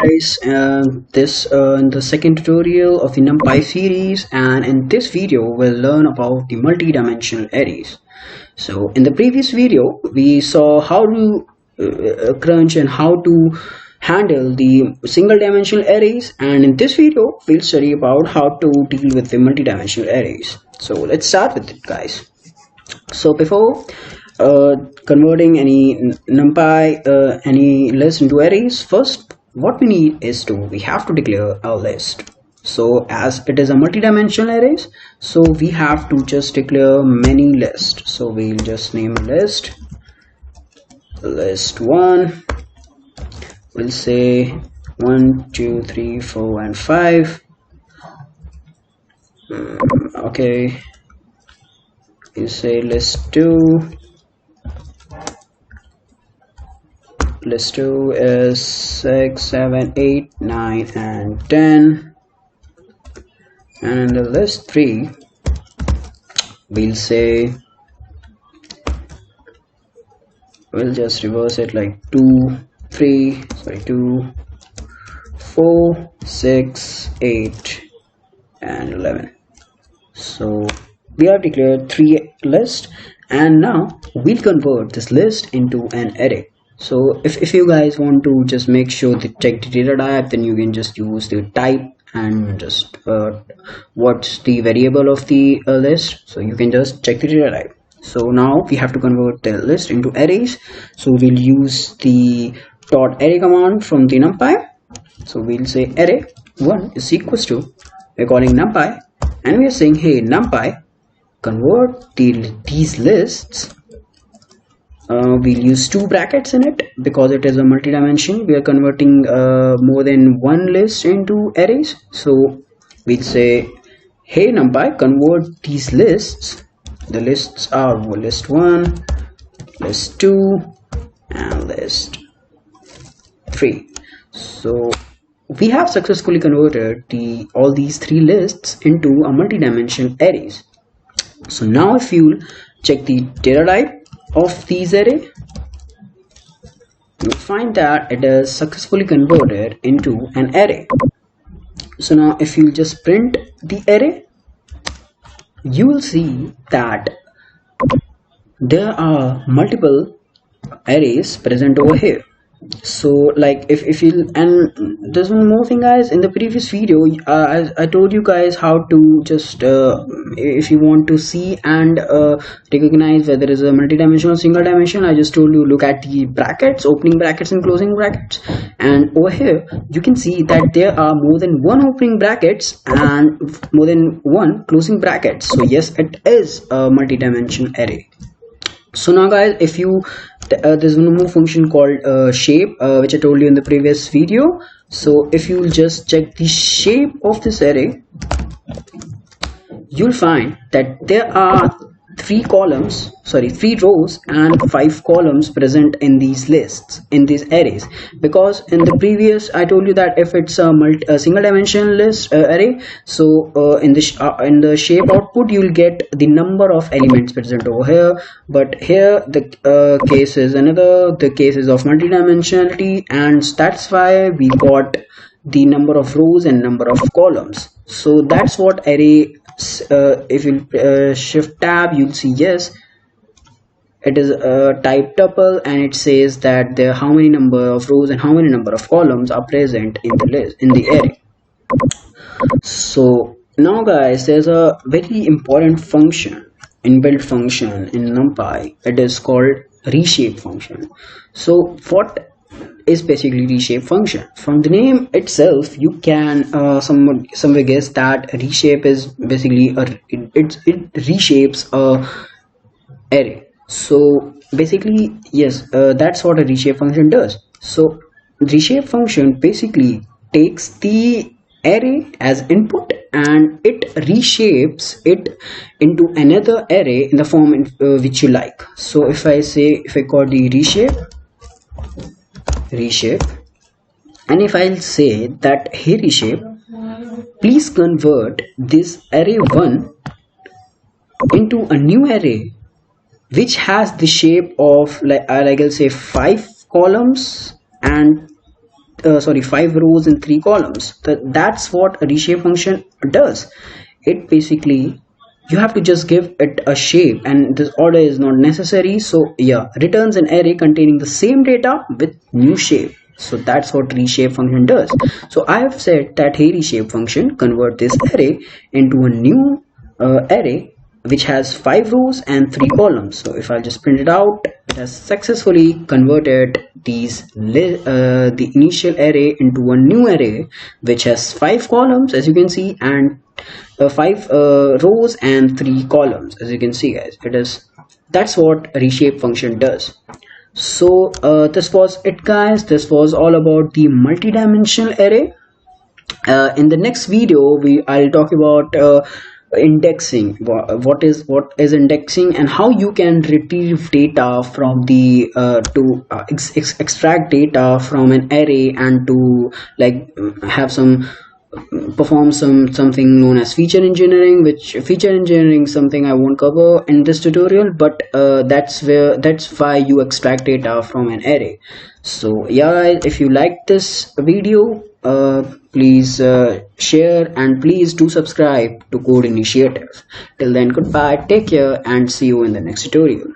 guys, this in the second tutorial of the NumPy series, and in this video we'll learn about the multi-dimensional arrays. So in the previous video we saw how to crunch and how to handle the single dimensional arrays, and in this video we'll study about how to deal with the multi-dimensional arrays. So let's start with it, guys. So before converting any NumPy any list into arrays, first what we need is we have to declare a list. So as it is a multi-dimensional arrays, so we have to just declare many list. So we'll just name list 1. We'll say 1 2 3 4 and 5. Okay, you say list 2. List 2 is 6 7 8 9 and 10, and in the list 3 we'll say, we'll just reverse it like 2 4 6 8 and 11. So we have declared 3 lists, and now we'll convert this list into an array. So if you guys want to just make sure to check the data type, then you can just use the type and just what's the variable of the list, so you can just check the data type. So now we have to convert the list into arrays, so we'll use the .array command from the NumPy. So we'll say array1 is equals to, we're calling NumPy, and we are saying, hey NumPy, convert these lists. We'll use 2 brackets in it because it is a multi-dimension. We are converting more than one list into arrays. So we'll say, hey NumPy, convert these lists. The lists are list 1, list 2 and list 3. So we have successfully converted all these 3 lists into a multi-dimensional arrays. So now if you check the data type of these array, you find that it is successfully converted into an array. So now if you just print the array, you will see that there are multiple arrays present over here. So like if you, and there's one more thing, guys. In the previous video I told you guys how to just if you want to see and recognize whether it's a multi-dimensional or single dimension, I just told you look at the brackets, opening brackets and closing brackets, and over here you can see that there are more than one opening brackets and more than one closing brackets. So yes, it is a multi-dimensional array. So now guys, if you there's one more function called shape, which I told you in the previous video. So if you just check the shape of this array, you'll find that there are 3 rows and 5 columns present in these lists, in these arrays, because in the previous I told you that if it's a single dimensional list array, so in the shape output you'll get the number of elements present over here, but here the case is another, the case is of multidimensionality, and that's why we got the number of rows and number of columns. So that's what array, if you shift tab, you'll see yes, it is a type tuple, and it says that there how many number of rows and how many number of columns are present in the list, in the array. So now guys, there's a very important function, inbuilt function in NumPy. It is called reshape function. So what is basically reshape function? From the name itself you can somewhere guess that reshape is basically it reshapes a array. So basically yes, that's what a reshape function does. So reshape function basically takes the array as input and it reshapes it into another array in the form which you like. So if I call the reshape, and if I'll say that hey reshape, please convert this array 1 into a new array which has the shape of like I'll say 5 columns and 5 rows and 3 columns. That's what a reshape function does. It basically, you have to just give it a shape, and this order is not necessary. So yeah, returns an array containing the same data with new shape. So that's what reshape function does. So I have said that hey reshape function convert this array into a new array which has 5 rows and 3 columns. So if I'll just print it out, it has successfully converted the initial array into a new array which has 5 columns, as you can see, and 5 rows and 3 columns, as you can see, guys. That's what reshape function does. So this was it, guys. This was all about the multidimensional array. In the next video I'll talk about indexing. What is indexing, and how you can retrieve data from the extract data from an array, and to like have some perform something known as feature engineering, which feature engineering something I won't cover in this tutorial, but that's why you extract data from an array. So yeah, if you like this video, please share, and please do subscribe to Code Initiative. Till then, goodbye, take care, and see you in the next tutorial.